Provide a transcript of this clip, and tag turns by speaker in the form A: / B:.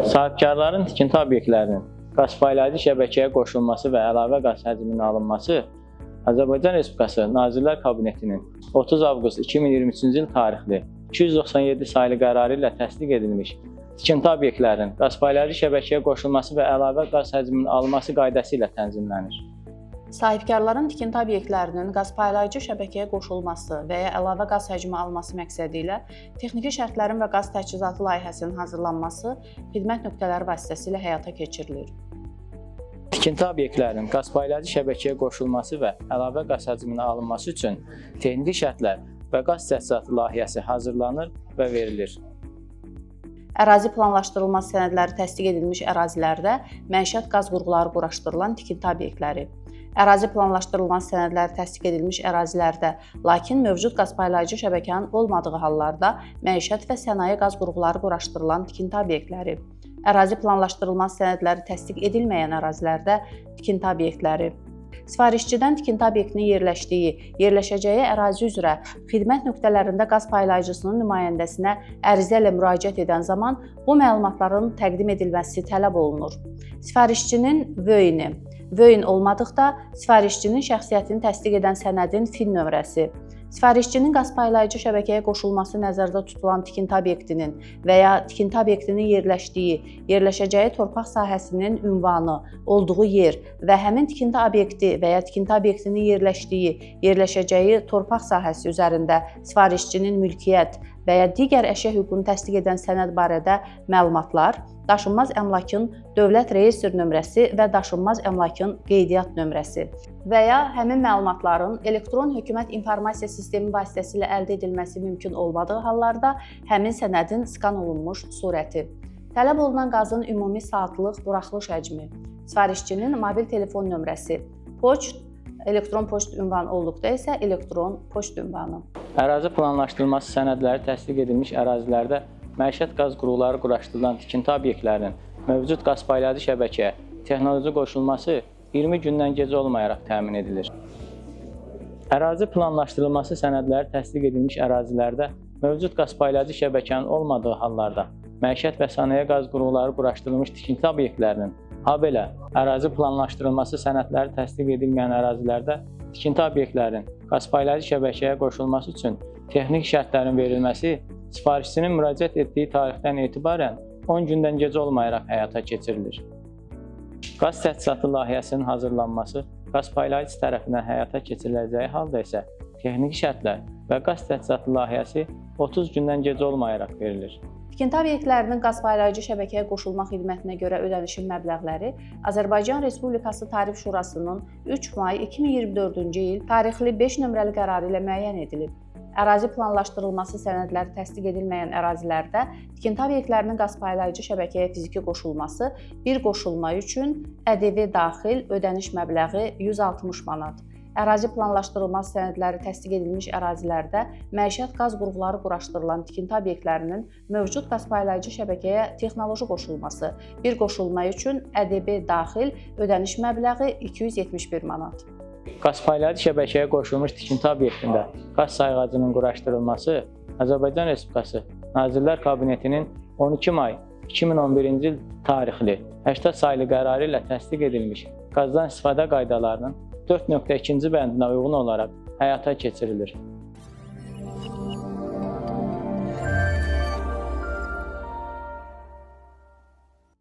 A: Sahibkarların tikinti obyektlərinin qaz paylayıcı şəbəkəyə qoşulması və əlavə qaz həcminin alınması Azərbaycan Respublikası Nazirlər Kabinetinin 30 avqust 2023-cü il tarixli 297 sayılı qərarı ilə təsdiq edilmiş tikinti obyektlərinin qaz paylayıcı şəbəkəyə qoşulması və əlavə qaz həcminin alınması qaydası ilə tənzimlənir.
B: Sahibkarların tikinti obyektlərinin qaz paylayıcı şəbəkəyə qoşulması və ya əlavə qaz həcmi alması məqsədi ilə texniki şərtlərin və qaz təchizatı layihəsinin hazırlanması xidmət nöqtələri vasitəsilə həyata keçirilir.
A: Tikinti obyektlərinin qaz paylayıcı şəbəkəyə qoşulması və əlavə qaz həcminin alınması üçün texniki şərtlər və qaz təchizatı layihəsi hazırlanır və verilir.
B: Ərazi planlaşdırılması sənədləri təsdiq edilmiş ərazilərdə məişət qaz qurğuları quraşdırılan tikinti obyektləri, ərazi planlaşdırılması sənədləri təsdiq edilmiş ərazilərdə, lakin mövcud qaz paylayıcı şəbəkənin olmadığı hallarda məişət və sənaye qaz qurğuları quraşdırılan tikinti obyektləri, ərazi planlaşdırılması sənədləri təsdiq edilməyən ərazilərdə tikinti obyektləri, sifarişçidən tikinti obyektinin yerləşdiyi, yerləşəcəyi ərazi üzrə xidmət nöqtələrində qaz paylayıcısının nümayəndəsinə ərizə ilə müraciət edən zaman bu məlumatların təqdim edilməsi tələb olunur. Sifarişçinin vöyni olmadıqda sifarişçinin şəxsiyyətini təsdiq edən sənədin fin nömrəsi, sifarişçinin qaz paylayıcı şəbəkəyə qoşulması nəzərdə tutulan tikinti obyektinin və ya tikinti obyektinin yerləşdiyi, yerləşəcəyi torpaq sahəsinin ünvanı, olduğu yer və həmin tikinti obyekti və ya tikinti obyektinin yerləşdiyi, yerləşəcəyi torpaq sahəsi üzərində sifarişçinin mülkiyyət və ya digər əşya hüququnu təsdiq edən sənəd barədə məlumatlar, daşınmaz əmlakın dövlət reyestr nömrəsi və daşınmaz əmlakın qeydiyyat nömrəsi və ya həmin məlumatların elektron hökumət informasiya sistemi vasitəsilə əldə edilməsi mümkün olmadığı hallarda həmin sənədin skan olunmuş surəti, tələb olunan qazın ümumi saatlıq buraxılış həcmi, sifarişçinin mobil telefon nömrəsi, elektron poçt ünvanı olduqda isə elektron poçt ünvanı.
A: Ərazi planlaşdırılması sənədləri təsdiq edilmiş ərazilərdə məişət qaz qurğuları quraşdırılan tikinti obyektlərinin mövcud qaz paylayıcı şəbəkəyə texnoloji qoşulması 20 gündən gec olmayaraq təmin edilir. Ərazi planlaşdırılması sənədləri təsdiq edilmiş ərazilərdə mövcud qaz paylayıcı şəbəkənin olmadığı hallarda məişət və sənaye qaz qurğuları quraşdırılmış tikinti obyektlərinin, habelə ərazi planlaşdırılması sənədləri təsdiq edilməyən ərazilərdə tikinti obyektlərin qaz paylayıcı şəbəkəyə qoşulması üçün texniki şərtlərin verilməsi sifarişçinin müraciət etdiyi tarixdən etibarən 10 gündən gec olmayaraq həyata keçirilir. Qaz təchizatı layihəsinin hazırlanması qaz paylayıcı tərəfindən həyata keçiriləcəyi halda isə texniki şərtlər və qaz təchizatı layihəsi 30 gündən gec olmayaraq verilir.
B: Tikinti obyektlərinin qaz paylayıcı şəbəkəyə qoşulma xidmətinə görə ödənişin məbləğləri Azərbaycan Respublikası Tarif Şurasının 3 may 2024-cü il tarixli 5 nömrəli qərarı ilə müəyyən edilib. Ərazi planlaşdırılması sənədləri təsdiq edilməyən ərazilərdə tikinti obyektlərinin qaz paylayıcı şəbəkəyə fiziki qoşulması bir qoşulma üçün ƏDV daxil ödəniş məbləği 160 manat. Ərazi planlaşdırılması sənədləri təsdiq edilmiş ərazilərdə məişət qaz qurğuları quraşdırılan tikinti obyektlərinin mövcud qaz paylayıcı şəbəkəyə texnoloji qoşulması bir qoşulma üçün ƏDV daxil ödəniş məbləği 271 manat.
A: Qaz paylayıcı şəbəkəyə qoşulmuş tikinti obyektində qaz sayğacının quraşdırılması Azərbaycan Respublikası Nazirlər Kabinetinin 12 may 2011-ci il tarixli 80 sayılı qərarı ilə təsdiq edilmiş qazdan istifadə qaydalarının 4.2-ci bəndinə uyğun olaraq həyata keçirilir.